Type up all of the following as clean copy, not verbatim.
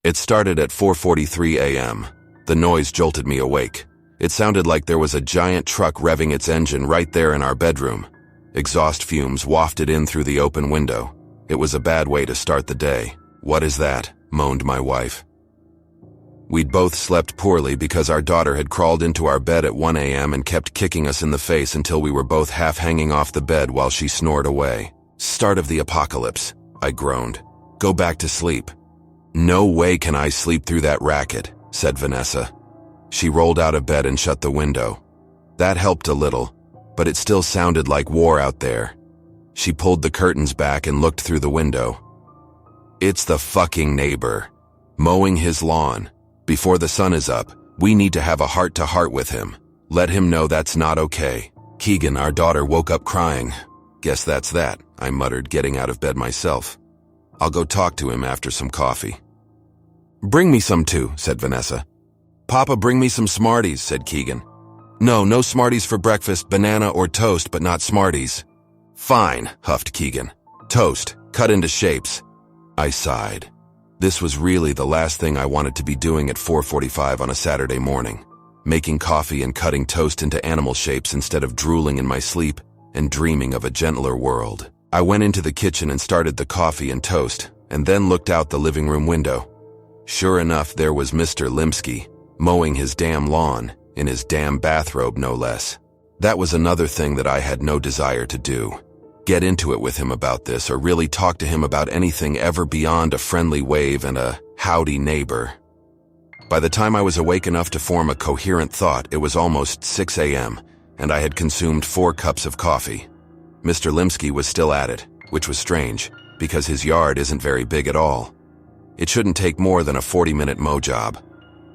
It started at 4:43 a.m. The noise jolted me awake. It sounded like there was a giant truck revving its engine right there in our bedroom. Exhaust fumes wafted in through the open window. It was a bad way to start the day. "What is that?" moaned my wife. We'd both slept poorly because our daughter had crawled into our bed at 1 a.m. and kept kicking us in the face until we were both half hanging off the bed while she snored away. "Start of the apocalypse," I groaned. "Go back to sleep." "No way can I sleep through that racket," said Vanessa. She rolled out of bed and shut the window. That helped a little, but it still sounded like war out there. She pulled the curtains back and looked through the window. "It's the fucking neighbor, mowing his lawn. Before the sun is up, we need to have a heart-to-heart with him. Let him know that's not okay." Keegan, our daughter, woke up crying. "Guess that's that," I muttered, getting out of bed myself. "I'll go talk to him after some coffee." "Bring me some too," said Vanessa. "Papa, bring me some Smarties," said Keegan. No Smarties for breakfast, banana or toast, but not Smarties." "Fine," huffed Keegan. "Toast, cut into shapes." I sighed. This was really the last thing I wanted to be doing at 4:45 on a Saturday morning, making coffee and cutting toast into animal shapes instead of drooling in my sleep and dreaming of a gentler world. I went into the kitchen and started the coffee and toast, and then looked out the living room window. Sure enough, there was Mr. Limsky, mowing his damn lawn, in his damn bathrobe no less. That was another thing that I had no desire to do. Get into it with him about this or really talk to him about anything ever beyond a friendly wave and a howdy neighbor. By the time I was awake enough to form a coherent thought, it was almost 6 a.m., and I had consumed 4 cups of coffee. Mr. Limsky was still at it, which was strange, because his yard isn't very big at all. It shouldn't take more than a 40-minute mow job.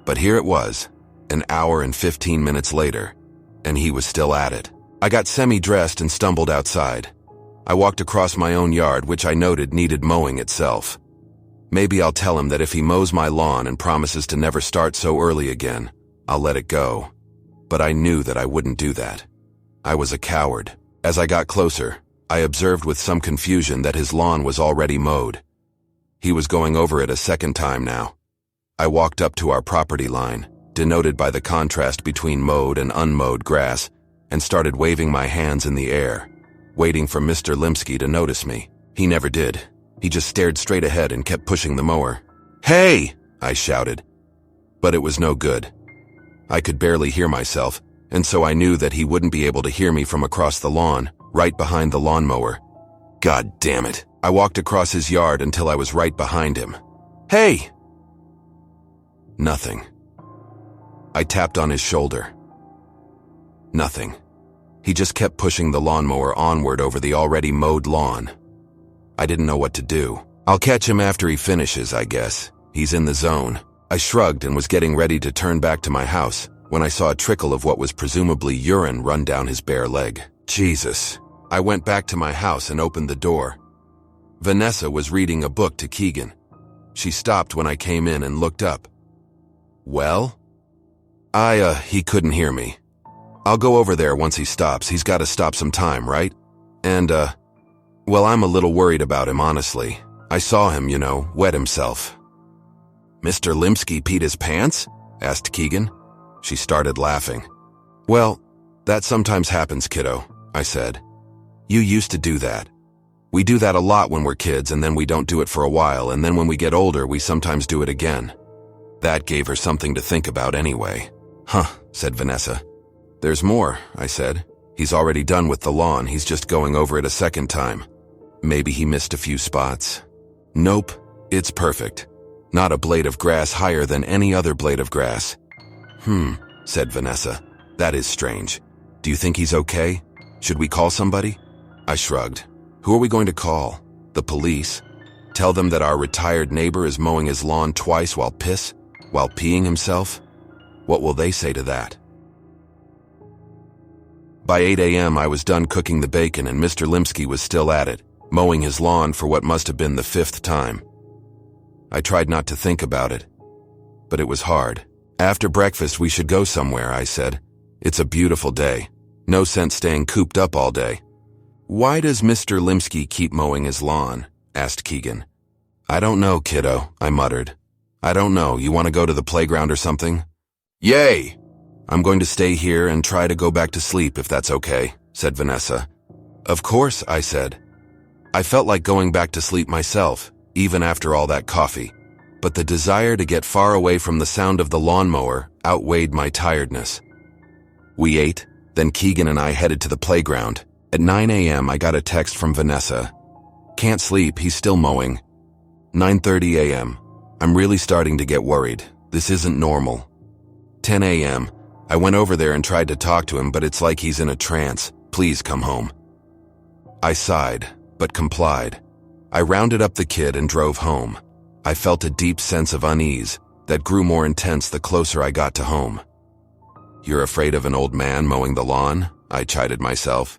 But here it was, an hour and 15 minutes later, and he was still at it. I got semi-dressed and stumbled outside. I walked across my own yard, which I noted needed mowing itself. Maybe I'll tell him that if he mows my lawn and promises to never start so early again, I'll let it go. But I knew that I wouldn't do that. I was a coward. As I got closer, I observed with some confusion that his lawn was already mowed. He was going over it a second time now. I walked up to our property line, denoted by the contrast between mowed and unmowed grass, and started waving my hands in the air, waiting for Mr. Limsky to notice me. He never did. He just stared straight ahead and kept pushing the mower. "Hey!" I shouted. But it was no good. I could barely hear myself, and so I knew that he wouldn't be able to hear me from across the lawn, right behind the lawnmower. God damn it. I walked across his yard until I was right behind him. "Hey!" Nothing. I tapped on his shoulder. Nothing. He just kept pushing the lawnmower onward over the already mowed lawn. I didn't know what to do. "I'll catch him after he finishes, I guess. He's in the zone." I shrugged and was getting ready to turn back to my house when I saw a trickle of what was presumably urine run down his bare leg. Jesus. I went back to my house and opened the door. Vanessa was reading a book to Keegan. She stopped when I came in and looked up. "Well?" He couldn't hear me. "I'll go over there once he stops. He's got to stop some time, right? And, well, I'm a little worried about him, honestly. I saw him, wet himself." "Mr. Limsky peed his pants?" asked Keegan. She started laughing. "Well, that sometimes happens, kiddo," I said. "You used to do that. We do that a lot when we're kids, and then we don't do it for a while, and then when we get older, we sometimes do it again." That gave her something to think about anyway. "Huh," said Vanessa. "There's more," I said. "He's already done with the lawn. He's just going over it a second time. Maybe he missed a few spots." "Nope, it's perfect. Not a blade of grass higher than any other blade of grass." Said Vanessa. "That is strange. Do you think he's okay? Should we call somebody?" I shrugged. "Who are we going to call? The police? Tell them that our retired neighbor is mowing his lawn twice while peeing himself? What will they say to that?" By 8 a.m. I was done cooking the bacon and Mr. Limsky was still at it, mowing his lawn for what must have been the 5th time. I tried not to think about it, but it was hard. "After breakfast we should go somewhere," I said. "It's a beautiful day. No sense staying cooped up all day." "Why does Mr. Limsky keep mowing his lawn?" asked Keegan. "I don't know, kiddo," I muttered. I don't know, you want to go to the playground or something? Yay! I'm going to stay here and try to go back to sleep if that's okay, said Vanessa. Of course, I said. I felt like going back to sleep myself, even after all that coffee. But the desire to get far away from the sound of the lawnmower outweighed my tiredness. We ate, then Keegan and I headed to the playground. At 9 a.m. I got a text from Vanessa. Can't sleep, he's still mowing. 9:30 a.m. I'm really starting to get worried. This isn't normal. 10 a.m. I went over there and tried to talk to him, but it's like he's in a trance. Please come home. I sighed, but complied. I rounded up the kid and drove home. I felt a deep sense of unease that grew more intense the closer I got to home. You're afraid of an old man mowing the lawn? I chided myself.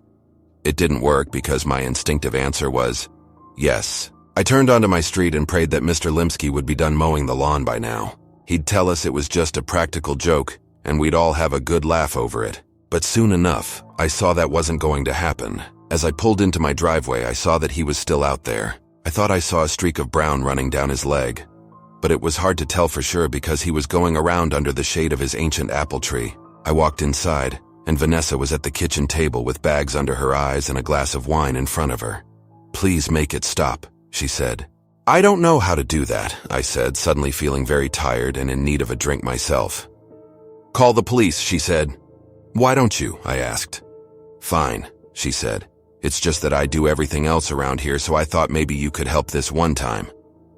It didn't work because my instinctive answer was, yes. I turned onto my street and prayed that Mr. Limsky would be done mowing the lawn by now. He'd tell us it was just a practical joke, and we'd all have a good laugh over it. But soon enough, I saw that wasn't going to happen. As I pulled into my driveway, I saw that he was still out there. I thought I saw a streak of brown running down his leg, but it was hard to tell for sure because he was going around under the shade of his ancient apple tree. I walked inside, and Vanessa was at the kitchen table with bags under her eyes and a glass of wine in front of her. Please make it stop, she said. I don't know how to do that, I said, suddenly feeling very tired and in need of a drink myself. Call the police, she said. Why don't you? I asked. Fine, she said. It's just that I do everything else around here, so I thought maybe you could help this one time.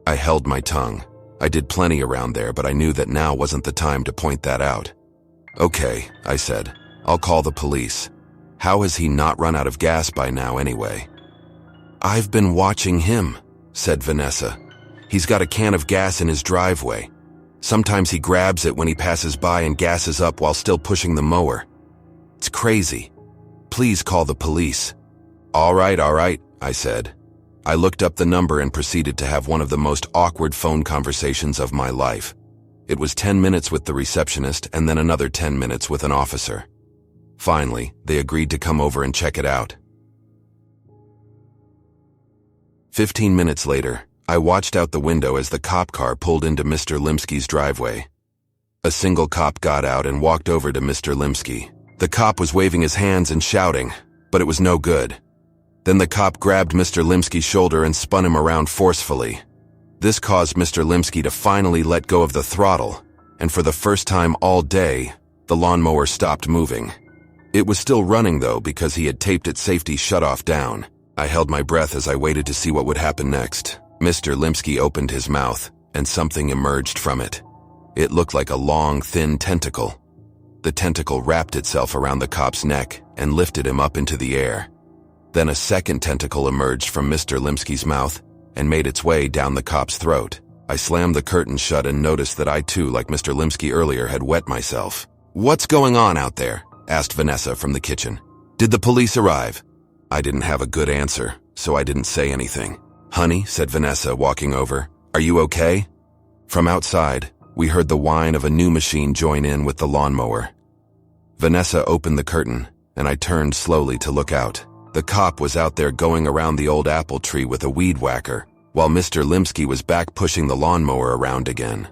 I held my tongue. I did plenty around there, but I knew that now wasn't the time to point that out. Okay, I said. I'll call the police. How has he not run out of gas by now anyway? I've been watching him, said Vanessa. He's got a can of gas in his driveway. Sometimes he grabs it when he passes by and gasses up while still pushing the mower. It's crazy. Please call the police. All right, I said. I looked up the number and proceeded to have one of the most awkward phone conversations of my life. It was 10 minutes with the receptionist and then another 10 minutes with an officer. Finally, they agreed to come over and check it out. 15 minutes later, I watched out the window as the cop car pulled into Mr. Limsky's driveway. A single cop got out and walked over to Mr. Limsky. The cop was waving his hands and shouting, but it was no good. Then the cop grabbed Mr. Limsky's shoulder and spun him around forcefully. This caused Mr. Limsky to finally let go of the throttle, and for the first time all day, the lawnmower stopped moving. It was still running though because he had taped its safety shutoff down. I held my breath as I waited to see what would happen next. Mr. Limsky opened his mouth, and something emerged from it. It looked like a long, thin tentacle. The tentacle wrapped itself around the cop's neck and lifted him up into the air. Then a second tentacle emerged from Mr. Limsky's mouth and made its way down the cop's throat. I slammed the curtain shut and noticed that I too, like Mr. Limsky earlier, had wet myself. What's going on out there? Asked Vanessa from the kitchen. Did the police arrive? I didn't have a good answer, so I didn't say anything. Honey, said Vanessa, walking over, are you okay? From outside, we heard the whine of a new machine join in with the lawnmower. Vanessa opened the curtain, and I turned slowly to look out. The cop was out there going around the old apple tree with a weed whacker, while Mr. Limsky was back pushing the lawnmower around again.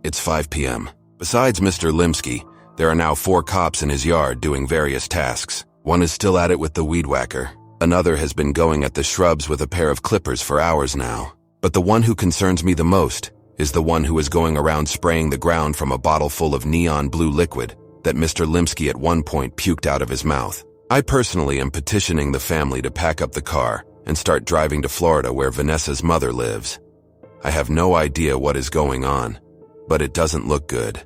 It's 5 p.m. Besides Mr. Limsky, there are now 4 cops in his yard doing various tasks. One is still at it with the weed whacker. Another has been going at the shrubs with a pair of clippers for hours now. But the one who concerns me the most is the one who is going around spraying the ground from a bottle full of neon blue liquid that Mr. Limsky at one point puked out of his mouth. I personally am petitioning the family to pack up the car and start driving to Florida where Vanessa's mother lives. I have no idea what is going on, but it doesn't look good.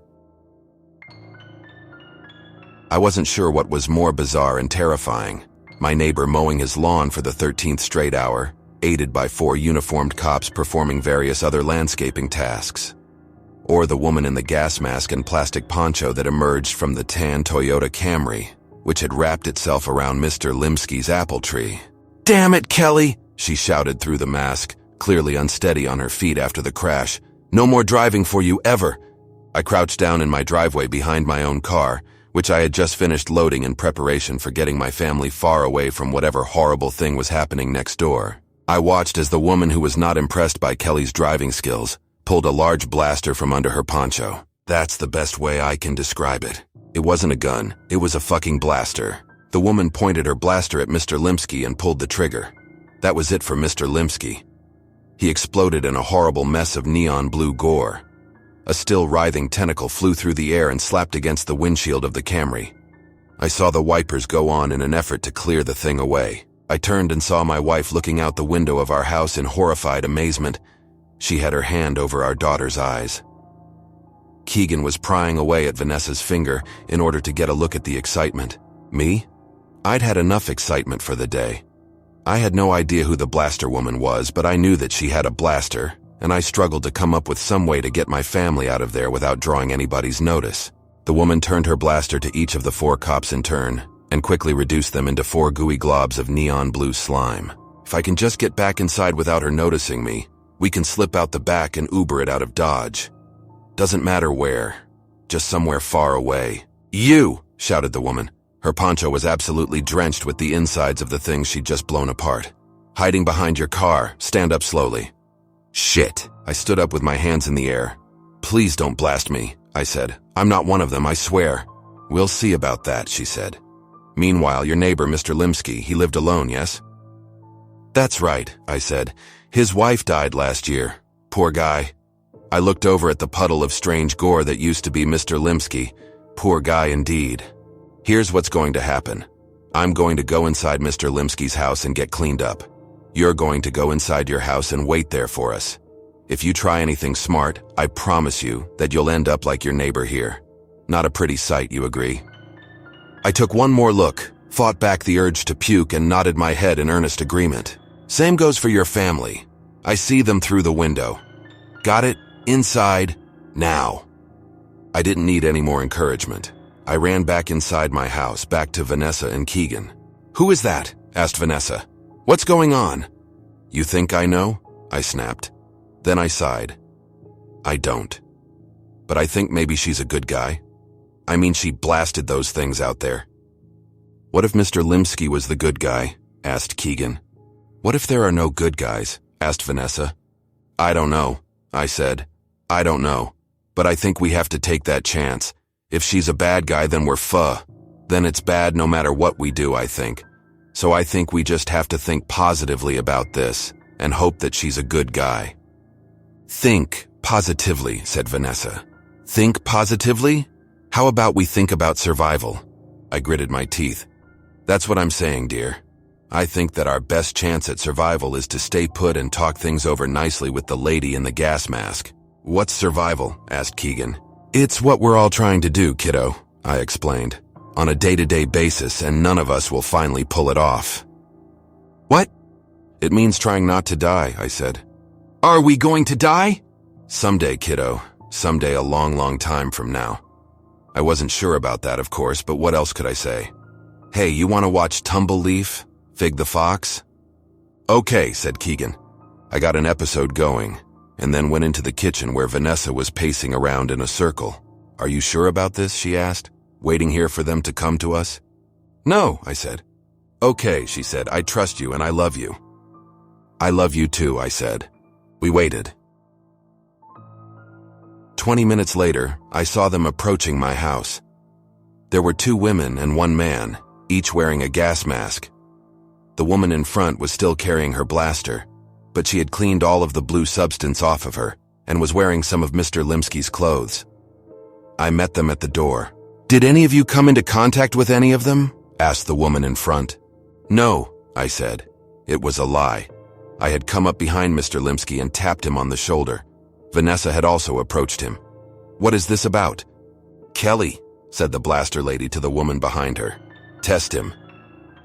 I wasn't sure what was more bizarre and terrifying. My neighbor mowing his lawn for the 13th straight hour, aided by 4 uniformed cops performing various other landscaping tasks. Or the woman in the gas mask and plastic poncho that emerged from the tan Toyota Camry, which had wrapped itself around Mr. Limsky's apple tree. Damn it, Kelly, she shouted through the mask, clearly unsteady on her feet after the crash. No more driving for you ever. I crouched down in my driveway behind my own car, which I had just finished loading in preparation for getting my family far away from whatever horrible thing was happening next door. I watched as the woman who was not impressed by Kelly's driving skills pulled a large blaster from under her poncho. That's the best way I can describe it. It wasn't a gun, it was a fucking blaster. The woman pointed her blaster at Mr. Limsky and pulled the trigger. That was it for Mr. Limsky. He exploded in a horrible mess of neon blue gore. A still writhing tentacle flew through the air and slapped against the windshield of the Camry. I saw the wipers go on in an effort to clear the thing away. I turned and saw my wife looking out the window of our house in horrified amazement. She had her hand over our daughter's eyes. Keegan was prying away at Vanessa's finger in order to get a look at the excitement. Me? I'd had enough excitement for the day. I had no idea who the blaster woman was, but I knew that she had a blaster, and I struggled to come up with some way to get my family out of there without drawing anybody's notice. The woman turned her blaster to each of the 4 cops in turn, and quickly reduced them into 4 gooey globs of neon blue slime. If I can just get back inside without her noticing me, we can slip out the back and Uber it out of Dodge. Doesn't matter where, just somewhere far away. "You!" shouted the woman. Her poncho was absolutely drenched with the insides of the things she'd just blown apart. "Hiding behind your car, stand up slowly." "Shit." I stood up with my hands in the air. "Please don't blast me," I said. "I'm not one of them, I swear." "We'll see about that," she said. "Meanwhile, your neighbor, Mr. Limsky, he lived alone, yes?" "That's right," I said. "His wife died last year. Poor guy." I looked over at the puddle of strange gore that used to be Mr. Limsky. Poor guy indeed. "Here's what's going to happen. I'm going to go inside Mr. Limsky's house and get cleaned up. You're going to go inside your house and wait there for us. If you try anything smart, I promise you that you'll end up like your neighbor here. Not a pretty sight, you agree?" I took one more look, fought back the urge to puke, and nodded my head in earnest agreement. "Same goes for your family. I see them through the window. Got it? Inside, now." I didn't need any more encouragement. I ran back inside my house, back to Vanessa and Keegan. "Who is that?" asked Vanessa. "What's going on?" "You think I know?" I snapped. Then I sighed. "I don't. But I think maybe she's a good guy. I mean, she blasted those things out there." "What if Mr. Limsky was the good guy?" asked Keegan. "What if there are no good guys?" asked Vanessa. "I don't know," I said. "I don't know. But I think we have to take that chance. If she's a bad guy, then we're fuh. Then it's bad no matter what we do, I think. So I think we just have to think positively about this and hope that she's a good guy." "Think positively," said Vanessa. "Think positively? How about we think about survival?" I gritted my teeth. "That's what I'm saying, dear. I think that our best chance at survival is to stay put and talk things over nicely with the lady in the gas mask." "What's survival?" asked Keegan. "It's what we're all trying to do, kiddo," I explained, "on a day-to-day basis, and none of us will finally pull it off." "What?" "It means trying not to die," I said. "Are we going to die?" "Someday, kiddo. Someday, a long, long time from now." I wasn't sure about that, of course, but what else could I say? "Hey, you want to watch Tumbleleaf? Fig the Fox?" "Okay," said Keegan. I got an episode going, and then went into the kitchen where Vanessa was pacing around in a circle. "Are you sure about this?" she asked, waiting here for them to come to us. "No," I said. "Okay," she said. "I trust you and I love you." "I love you too," I said. We waited. 20 minutes later, I saw them approaching my house. There were 2 women and 1 man, each wearing a gas mask. The woman in front was still carrying her blaster, but she had cleaned all of the blue substance off of her and was wearing some of Mr. Limsky's clothes. I met them at the door. "Did any of you come into contact with any of them?" asked the woman in front. "No," I said. It was a lie. I had come up behind Mr. Limsky and tapped him on the shoulder. Vanessa had also approached him. "What is this about?" "Kelly," said the blaster lady to the woman behind her. "Test him."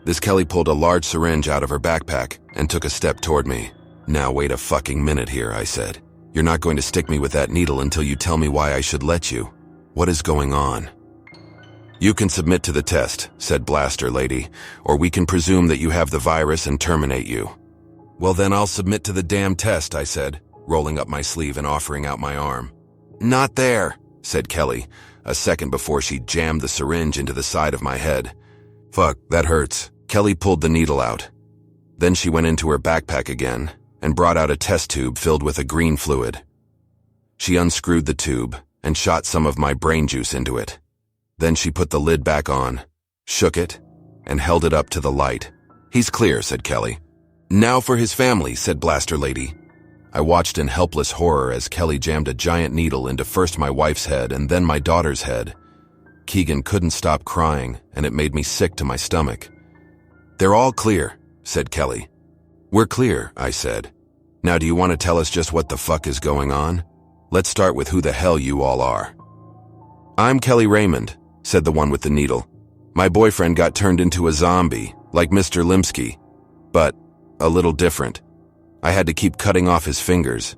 This Kelly pulled a large syringe out of her backpack and took a step toward me. "Now wait a fucking minute here," I said. "You're not going to stick me with that needle until you tell me why I should let you. What is going on?" "You can submit to the test," said Blaster Lady, "or we can presume that you have the virus and terminate you." "Well then I'll submit to the damn test," I said, rolling up my sleeve and offering out my arm. "Not there," said Kelly, a second before she jammed the syringe into the side of my head. "Fuck, that hurts." Kelly pulled the needle out. Then she went into her backpack again and brought out a test tube filled with a green fluid. She unscrewed the tube and shot some of my brain juice into it. Then she put the lid back on, shook it, and held it up to the light. "He's clear," said Kelly. "Now for his family," said Blaster Lady. I watched in helpless horror as Kelly jammed a giant needle into first my wife's head and then my daughter's head. Keegan couldn't stop crying, and it made me sick to my stomach. "They're all clear," said Kelly. "We're clear," I said. "Now do you want to tell us just what the fuck is going on? Let's start with who the hell you all are." "I'm Kelly Raymond," said the one with the needle. "My boyfriend got turned into a zombie, like Mr. Limsky, but a little different. I had to keep cutting off his fingers."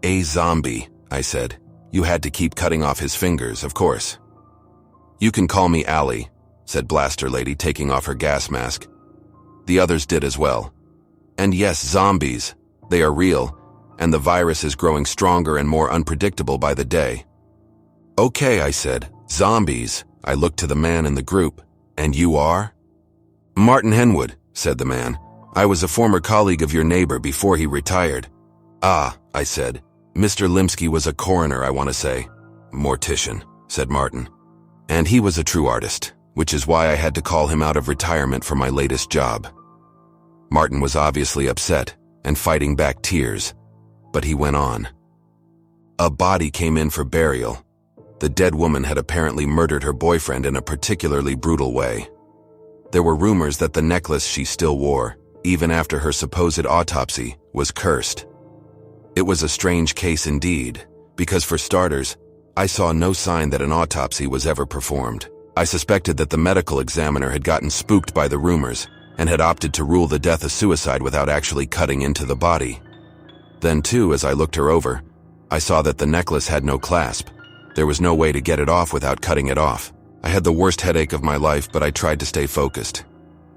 "A zombie," I said. "You had to keep cutting off his fingers, of course." "You can call me Allie," said Blaster Lady, taking off her gas mask. The others did as well. "And yes, zombies. They are real, and the virus is growing stronger and more unpredictable by the day." "Okay," I said. "Zombies." I looked to the man in the group. "And you are?" "Martin Henwood," said the man. "I was a former colleague of your neighbor before he retired." "Ah," I said. "Mr. Limsky was a coroner, I want to say." "Mortician," said Martin. "And he was a true artist, which is why I had to call him out of retirement for my latest job." Martin was obviously upset and fighting back tears, but he went on. "A body came in for burial. The dead woman had apparently murdered her boyfriend in a particularly brutal way. There were rumors that the necklace she still wore, even after her supposed autopsy, was cursed. It was a strange case indeed, because for starters, I saw no sign that an autopsy was ever performed. I suspected that the medical examiner had gotten spooked by the rumors and had opted to rule the death a suicide without actually cutting into the body. Then too, as I looked her over, I saw that the necklace had no clasp. There was no way to get it off without cutting it off. I had the worst headache of my life, but I tried to stay focused.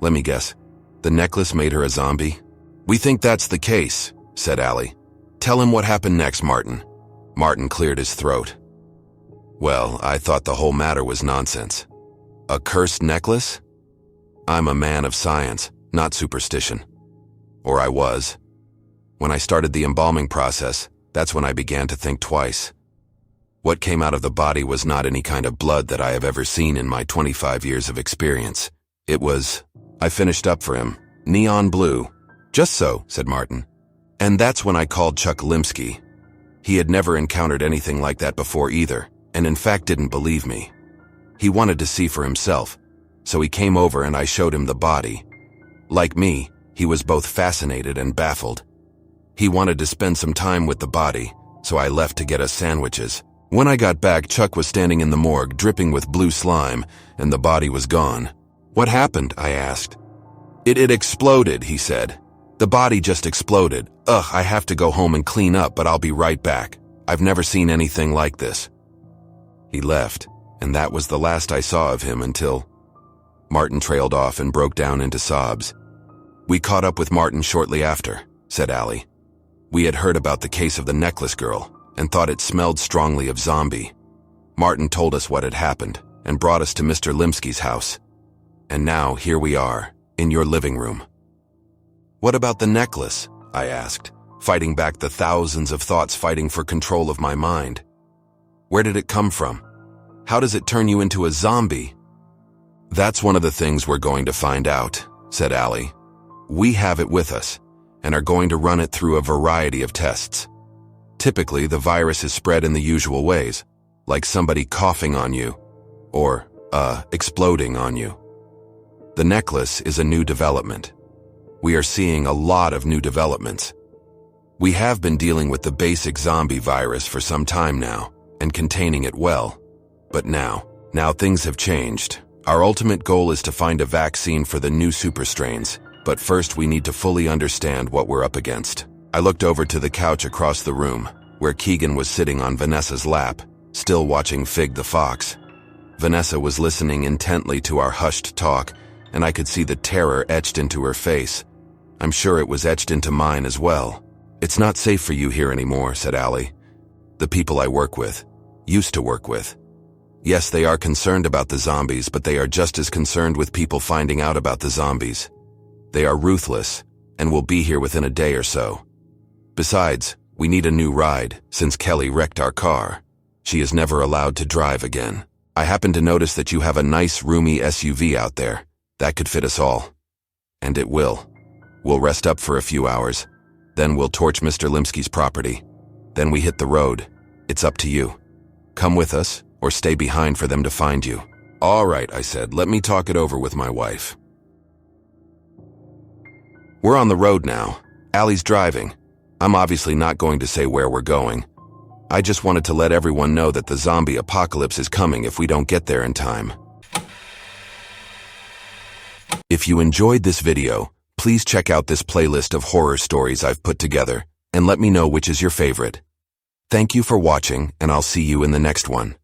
Let me guess. The necklace made her a zombie? "We think that's the case," said Allie. "Tell him what happened next, Martin." Martin cleared his throat. "Well, I thought the whole matter was nonsense. A cursed necklace? I'm a man of science, not superstition. Or I was. When I started the embalming process, that's when I began to think twice. What came out of the body was not any kind of blood that I have ever seen in my 25 years of experience. It was, I finished up for him, neon blue." "Just so," said Martin. "And that's when I called Chuck Limsky. He had never encountered anything like that before either, and in fact didn't believe me. He wanted to see for himself, so he came over and I showed him the body. Like me, he was both fascinated and baffled. He wanted to spend some time with the body, so I left to get us sandwiches. When I got back, Chuck was standing in the morgue dripping with blue slime, and the body was gone. "What happened?" I asked. It exploded," he said. "The body just exploded. Ugh, I have to go home and clean up, but I'll be right back. I've never seen anything like this." He left, and that was the last I saw of him until... Martin trailed off and broke down into sobs. "We caught up with Martin shortly after," said Allie. "We had heard about the case of the necklace girl and thought it smelled strongly of zombie. Martin told us what had happened and brought us to Mr. Limsky's house. And now here we are, in your living room." "What about the necklace?" I asked, fighting back the thousands of thoughts fighting for control of my mind. "Where did it come from? How does it turn you into a zombie?" "That's one of the things we're going to find out," said Allie. "We have it with us and are going to run it through a variety of tests. Typically, the virus is spread in the usual ways, like somebody coughing on you or, exploding on you. The necklace is a new development. We are seeing a lot of new developments. We have been dealing with the basic zombie virus for some time now and containing it well. But now things have changed. Our ultimate goal is to find a vaccine for the new super strains, but first we need to fully understand what we're up against." I looked over to the couch across the room, where Keegan was sitting on Vanessa's lap, still watching Fig the Fox. Vanessa was listening intently to our hushed talk, and I could see the terror etched into her face. I'm sure it was etched into mine as well. "It's not safe for you here anymore," said Allie. "The people I work with, used to work with. Yes, they are concerned about the zombies, but they are just as concerned with people finding out about the zombies. They are ruthless, and we'll be here within a day or so. Besides, we need a new ride, since Kelly wrecked our car. She is never allowed to drive again. I happen to notice that you have a nice, roomy SUV out there. That could fit us all. And it will. We'll rest up for a few hours. Then we'll torch Mr. Limsky's property. Then we hit the road. It's up to you. Come with us, or stay behind for them to find you. All right, I said, let me talk it over with my wife. We're on the road now. Allie's driving. I'm obviously not going to say where we're going. I just wanted to let everyone know that the zombie apocalypse is coming if we don't get there in time. If you enjoyed this video, please check out this playlist of horror stories I've put together, and let me know which is your favorite. Thank you for watching, and I'll see you in the next one.